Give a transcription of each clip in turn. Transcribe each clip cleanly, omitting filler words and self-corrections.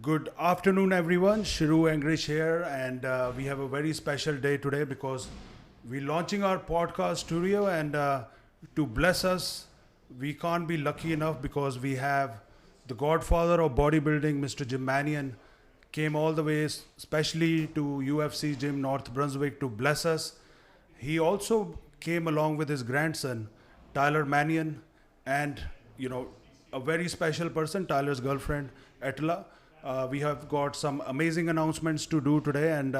Good afternoon, everyone. Sheru English here, and we have a very special day today because we're launching our podcast studio. And to bless us, we can't be lucky enough because we have the godfather of bodybuilding, Mr. JIM MANION, came all the way, especially to UFC Gym North Brunswick, to bless us. He also came along with his grandson, Tyler Manion, and a very special person, Tyler's girlfriend, Etla. We have got some amazing announcements to do today, and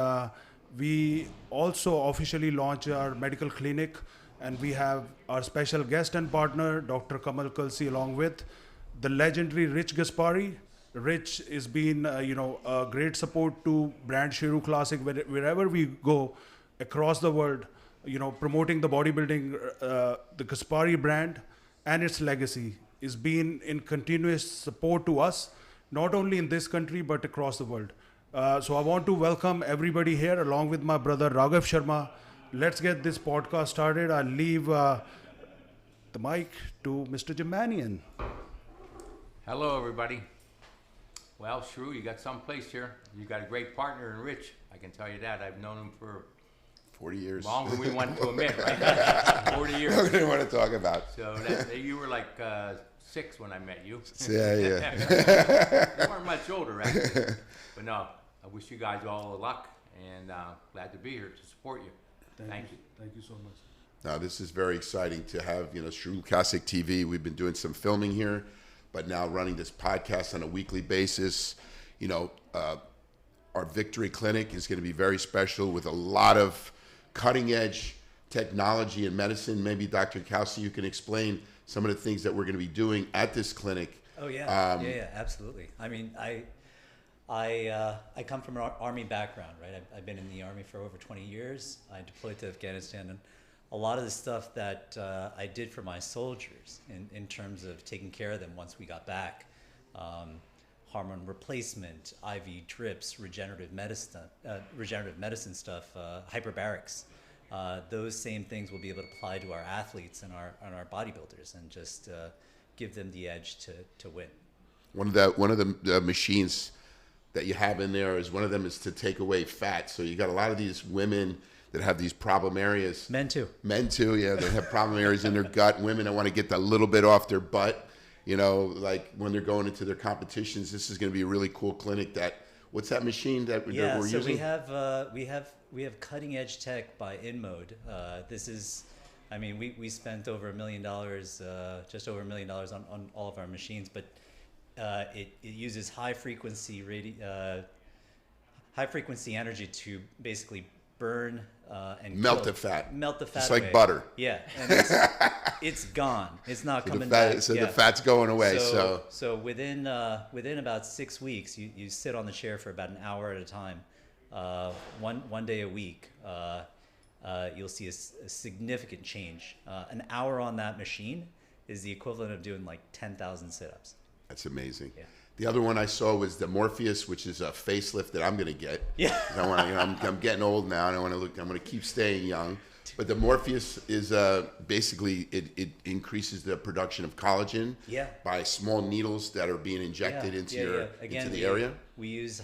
we also officially launch our medical clinic, and we have our special guest and partner, Dr. Kamal Kalsi, along with the legendary Rich Gaspari. Rich has been, a great support to brand Sheru Classic wherever we go across the world, promoting the bodybuilding, the Gaspari brand and its legacy is been in continuous support to us, not only in this country, but across the world. So I want to welcome everybody here along with my brother Raghav Sharma. Let's get this podcast started. I'll leave the mic to Mr. JIM MANION. Hello, everybody. Well, Sheru, you got someplace here. You got a great partner in Rich. I can tell you that. I've known him for 40 years. Longer than we want to admit, right? 40 years. I didn't want to talk about. So you were like 6 when I met you. Yeah. You weren't much older, actually. But no, I wish you guys all the luck, and glad to be here to support you. Thank you. Thank you so much. Now, this is very exciting to have, Sheru Classic TV. We've been doing some filming here, but now running this podcast on a weekly basis. Our Victory Clinic is going to be very special with a lot of cutting edge technology and medicine. Maybe Dr. Kalsi, you can explain some of the things that we're going to be doing at this clinic. Oh yeah, yeah, absolutely. I mean, I come from an army background, right? I've been in the army for over 20 years. I deployed to Afghanistan, and a lot of the stuff that I did for my soldiers in terms of taking care of them once we got back, hormone replacement, IV drips, regenerative medicine stuff, hyperbarics. Those same things will be able to apply to our athletes and our bodybuilders, and just give them the edge to win. One of the machines that you have in there is one of them is to take away fat. So you got a lot of these women that have these problem areas. Men too, yeah. They have problem areas in their gut. Women that want to get a little bit off their butt. Like when they're going into their competitions. This is going to be a really cool clinic. What's that machine that we're using? We have cutting edge tech by InMode. We spent over $1 million, just over $1 million on all of our machines, but it uses high frequency energy to basically burn and melt the fat. Melt the fat. It's away. like butter. Yeah, and it's gone. It's not coming back. back. So the fat's going away. So within about 6 weeks, you sit on the chair for about an hour at a time, one day a week. You'll see a significant change. An hour on that machine is the equivalent of doing like 10,000 sit-ups. That's amazing. Yeah. The other one I saw was the Morpheus, which is a facelift that I'm going to get. Yeah. I'm getting old now, and I'm going to keep staying young. But the Morpheus is basically it increases the production of collagen by small needles that are being injected into the area. We use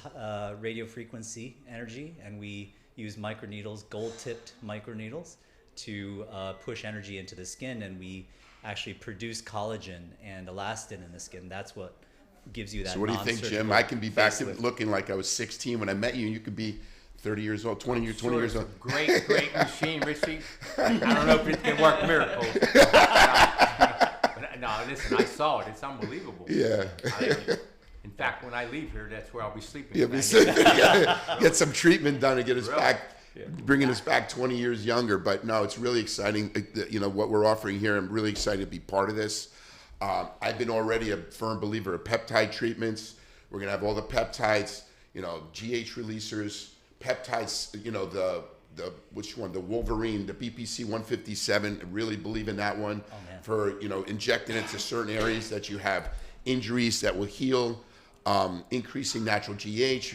radio frequency energy, and we use microneedles, gold-tipped microneedles, to push energy into the skin, and we actually produce collagen and elastin in the skin. That's what gives you that. So what do you think, Jim? I can be back to looking like I was 16 when I met you, and you could be 30 years old, 20 years old. Great machine, Richie. I don't know if it can work miracles. No, listen, I saw it. It's unbelievable. Yeah. In fact, when I leave here, that's where I'll be sleeping. Get some treatment done to get us back, bringing us back 20 years younger. But no, it's really exciting. What we're offering here. I'm really excited to be part of this. I've been already a firm believer of peptide treatments. We're gonna have all the peptides, GH releasers, peptides. The which one? The Wolverine, the BPC 157. I really believe in that one for injecting it to certain areas that you have injuries that will heal, increasing natural GH,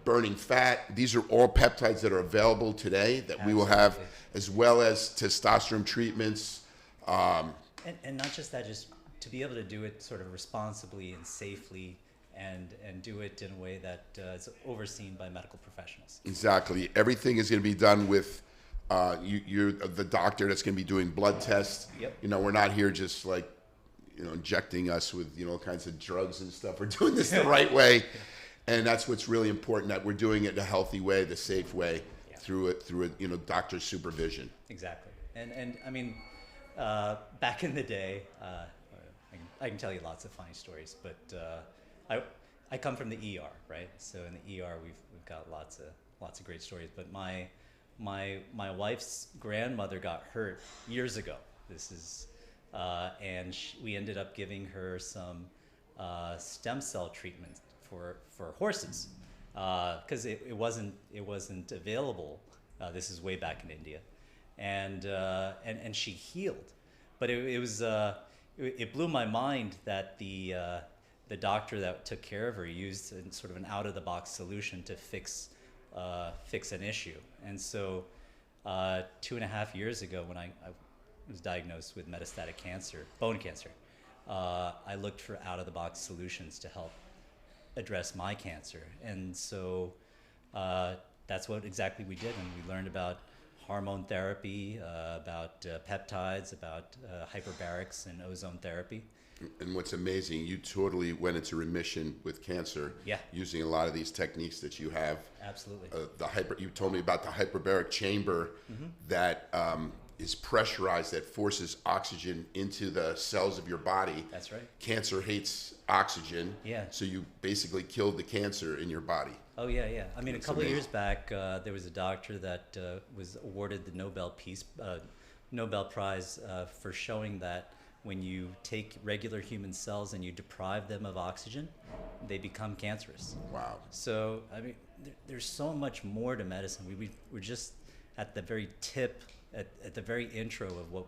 burning fat. These are all peptides that are available today that we will have, as well as testosterone treatments. And not just that, just to be able to do it sort of responsibly and safely and do it in a way that is overseen by medical professionals. Exactly. Everything is going to be done with you're the doctor that's going to be doing blood tests. Yep. You know, we're not here just like, you know, injecting us with, you know, all kinds of drugs and stuff. We're doing this the right way. And that's what's really important, that we're doing it in a healthy way, the safe way, through a you know, doctor's supervision. Exactly. And I mean, back in the day, I can tell you lots of funny stories, but I come from the ER, right? So in the ER, we've got lots of great stories. But my wife's grandmother got hurt years ago. This is, and we ended up giving her some stem cell treatment for horses, because it wasn't available. This is way back in India, and she healed, but it blew my mind that the doctor that took care of her used sort of an out-of-the-box solution to fix an issue. And so 2.5 years ago, when I was diagnosed with metastatic cancer, bone cancer, I looked for out-of-the-box solutions to help address my cancer. And so that's what exactly we did. And we learned about hormone therapy, about peptides, about hyperbarics and ozone therapy. And what's amazing, you totally went into remission with cancer using a lot of these techniques that you have. Absolutely. You told me about the hyperbaric chamber that is pressurized, that forces oxygen into the cells of your body. That's right. Cancer hates oxygen. Yeah. So you basically killed the cancer in your body. Oh yeah. I mean, That's a couple amazing. of years back, there was a doctor that was awarded the Nobel Prize for showing that when you take regular human cells and you deprive them of oxygen, they become cancerous. Wow. So I mean, there's so much more to medicine. We're just at the very tip, at the very intro of what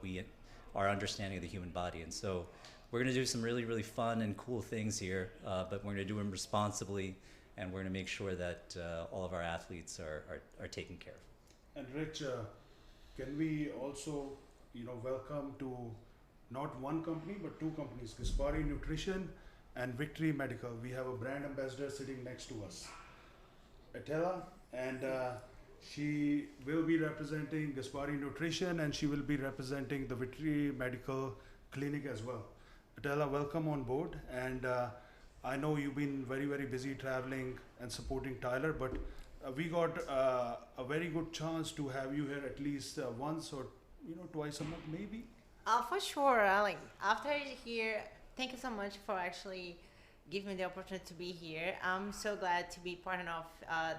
our understanding of the human body. And so we're going to do some really, really fun and cool things here, but we're going to do them responsibly, and we're going to make sure that all of our athletes are taken care of. And Rich, can we also, welcome to not one company but two companies, Gaspari Nutrition and Victory Medical. We have a brand ambassador sitting next to us, Atela, and she will be representing Gaspari Nutrition, and she will be representing the Victory Medical Clinic as well. Atela, welcome on board. And I know you've been very, very busy traveling and supporting Tyler, but we got a very good chance to have you here at least once or twice a month, maybe. For sure. Like after here, thank you so much for actually giving me the opportunity to be here. I'm so glad to be part of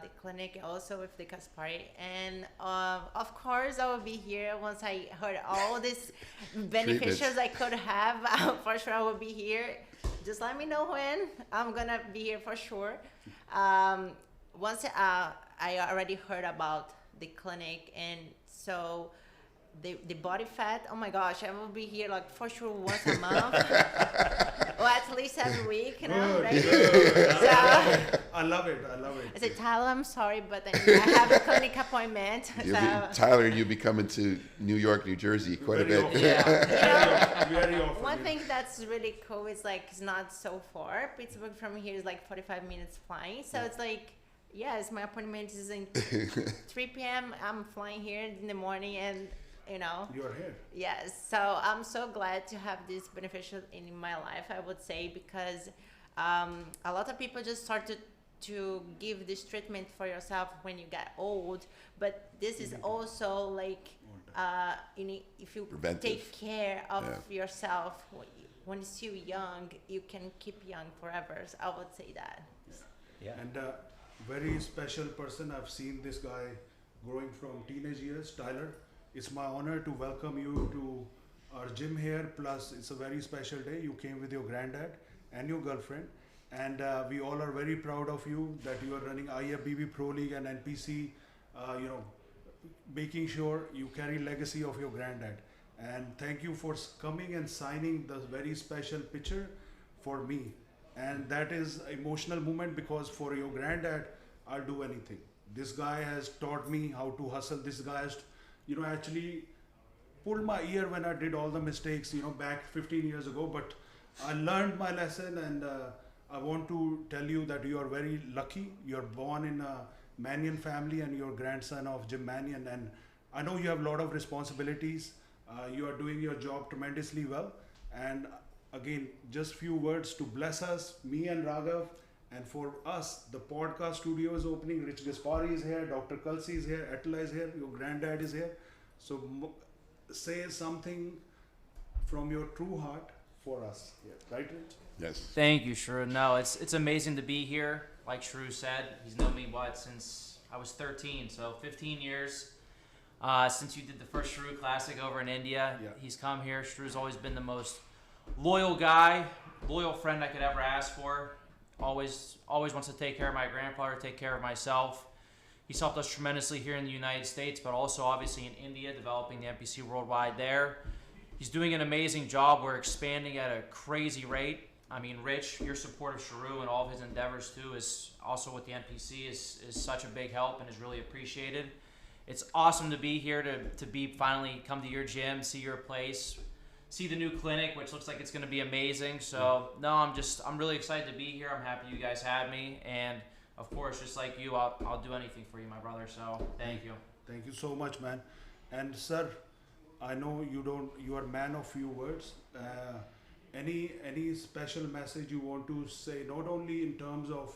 the clinic, also with the Gaspari, and of course I will be here once I heard all these beneficials I could have. For sure I will be here. Just let me know when. I'm gonna be here for sure. Once I already heard about the clinic, and so the body fat, oh my gosh, I will be here like for sure once a month. Or at least every week, right? So, I love it. I said, Tyler, I'm sorry, but I have a clinic appointment. Tyler, you'll be coming to New York, New Jersey quite a bit. Often. Very often. One thing that's really cool is like it's not so far. Pittsburgh from here is like 45 minutes flying. So it's like, yes, my appointment is in 3 p.m. I'm flying here in the morning, and You're here. Yes, so I'm so glad to have this beneficial in my life, I would say, because a lot of people just started to give this treatment for yourself when you get old, but this is also like if you Preventive. take care of yourself when you're still young, you can keep young forever. So I would say that. Yeah. And very special person. I've seen this guy growing from teenage years, Tyler. It's my honor to welcome you to our gym here. Plus, it's a very special day. You came with your granddad and your girlfriend, and we all are very proud of you that you are running IFBB Pro League and NPC. Making sure you carry legacy of your granddad. And thank you for coming and signing the very special picture for me. And that is emotional moment, because for your granddad, I'll do anything. This guy has taught me how to hustle. This guy has actually pulled my ear when I did all the mistakes, back 15 years ago. But I learned my lesson, and I want to tell you that you are very lucky. You're born in a Manion family and you're grandson of Jim Manion. And I know you have a lot of responsibilities. You are doing your job tremendously well. And again, just few words to bless us, me and Raghav. And for us, the podcast studio is opening. Rich Gaspari is here, Dr. Kalsi is here, Attila is here, your granddad is here. So say something from your true heart for us. Yeah. Right, Rich? Yes. Thank you, Sheru. No, it's amazing to be here. Like Sheru said, he's known me since I was 13, so 15 years. Since you did the first Sheru Classic over in India, Yeah. he's come here. Sheru's always been the most loyal guy, loyal friend I could ever ask for. Always wants to take care of my grandfather, take care of myself. He's helped us tremendously here in the United States, but also obviously in India, developing the NPC worldwide there. He's doing an amazing job. We're expanding at a crazy rate. I mean, Rich, your support of Sheru and all of his endeavors too is also with the NPC is such a big help and is really appreciated. It's awesome to be here, to be finally come to your gym, see your place, see the new clinic, which looks like it's going to be amazing. So no, I'm really excited to be here. I'm happy you guys had me, and of course, just like you, I'll do anything for you, my brother. So thank you. Thank you so much, man. And sir, I know you are man of few words. Any special message you want to say, not only in terms of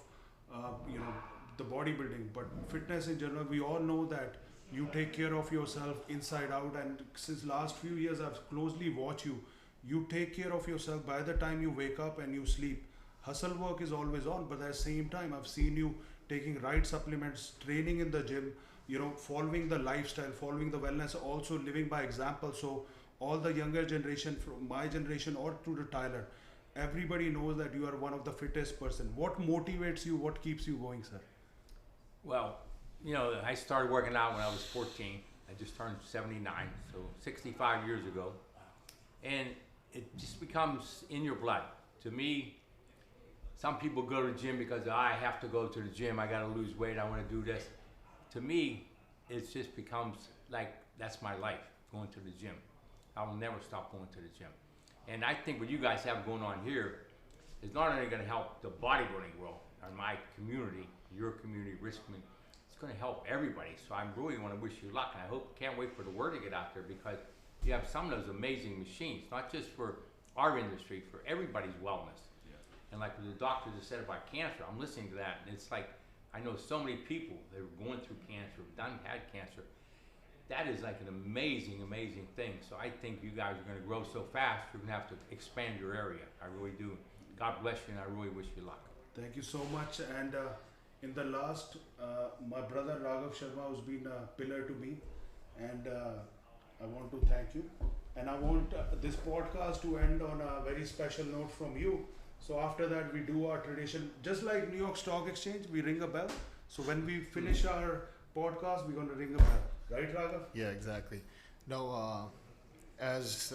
the bodybuilding, but fitness in general? We all know that you take care of yourself inside out, and since last few years I've closely watched you. You take care of yourself by the time you wake up and you sleep. Hustle work is always on, but at the same time I've seen you taking right supplements, training in the gym, following the lifestyle, following the wellness, also living by example. So all the younger generation, from my generation or to the Tyler, everybody knows that you are one of the fittest person. What motivates you? What keeps you going, sir? Well, I started working out when I was 14. I just turned 79, so 65 years ago. And it just becomes in your blood. To me, some people go to the gym because I have to go to the gym, I gotta lose weight, I wanna do this. To me, it just becomes like, that's my life, going to the gym. I will never stop going to the gym. And I think what you guys have going on here is not only gonna help the bodybuilding world, or my community, your community, Rich community, it's gonna help everybody. So I really wanna wish you luck, and I can't wait for the word to get out there, because you have some of those amazing machines, not just for our industry, for everybody's wellness. And like what the doctor just said about cancer, I'm listening to that, and it's like, I know so many people that are going through cancer, had cancer. That is like an amazing, amazing thing. So I think you guys are gonna grow so fast, you're gonna have to expand your area. I really do. God bless you, and I really wish you luck. Thank you so much. And in the last, my brother Raghav Sharma has been a pillar to me, and I want to thank you. And I want this podcast to end on a very special note from you. So after that, we do our tradition, just like New York Stock Exchange, we ring a bell. So when we finish our podcast, we're going to ring a bell. Right, Raghav? Yeah, exactly. No, as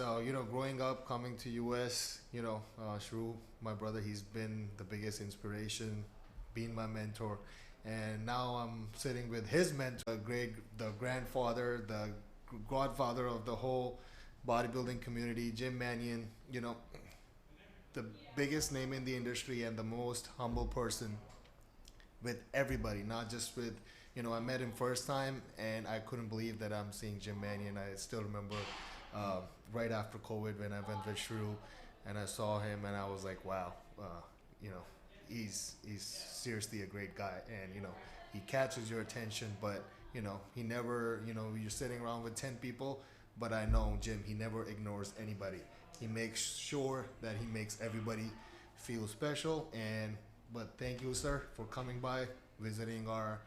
growing up, coming to US, Sheru, my brother, he's been the biggest inspiration, being my mentor. And now I'm sitting with his mentor, the grandfather, the godfather of the whole bodybuilding community, Jim Manion, the biggest name in the industry and the most humble person with everybody, not just with, I met him first time and I couldn't believe that I'm seeing Jim Manion. I still remember right after COVID when I went with Sheru and I saw him and I was like, wow, he's seriously a great guy, and he catches your attention, but he never, you're sitting around with 10 people, but I know Jim, he never ignores anybody. He makes sure that he makes everybody feel special. But thank you, sir, for coming by, visiting our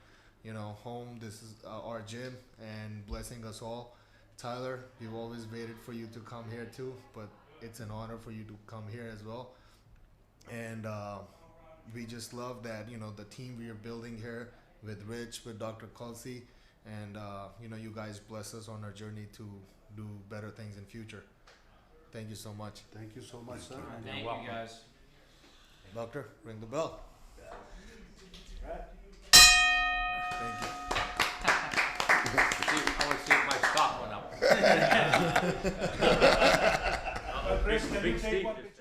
home. This is our gym, and blessing us all. Tyler, we've always waited for you to come here too, but it's an honor for you to come here as well. And we just love that the team we are building here with Rich, with Dr. Kalsi, and you guys bless us on our journey to do better things in future. Thank you so much. Thank you so much, sir. And Thank you, guys. Doctor, ring the bell. Thank you. I want to see if my stock went up. Chris, can you Big take Steve one just- picture?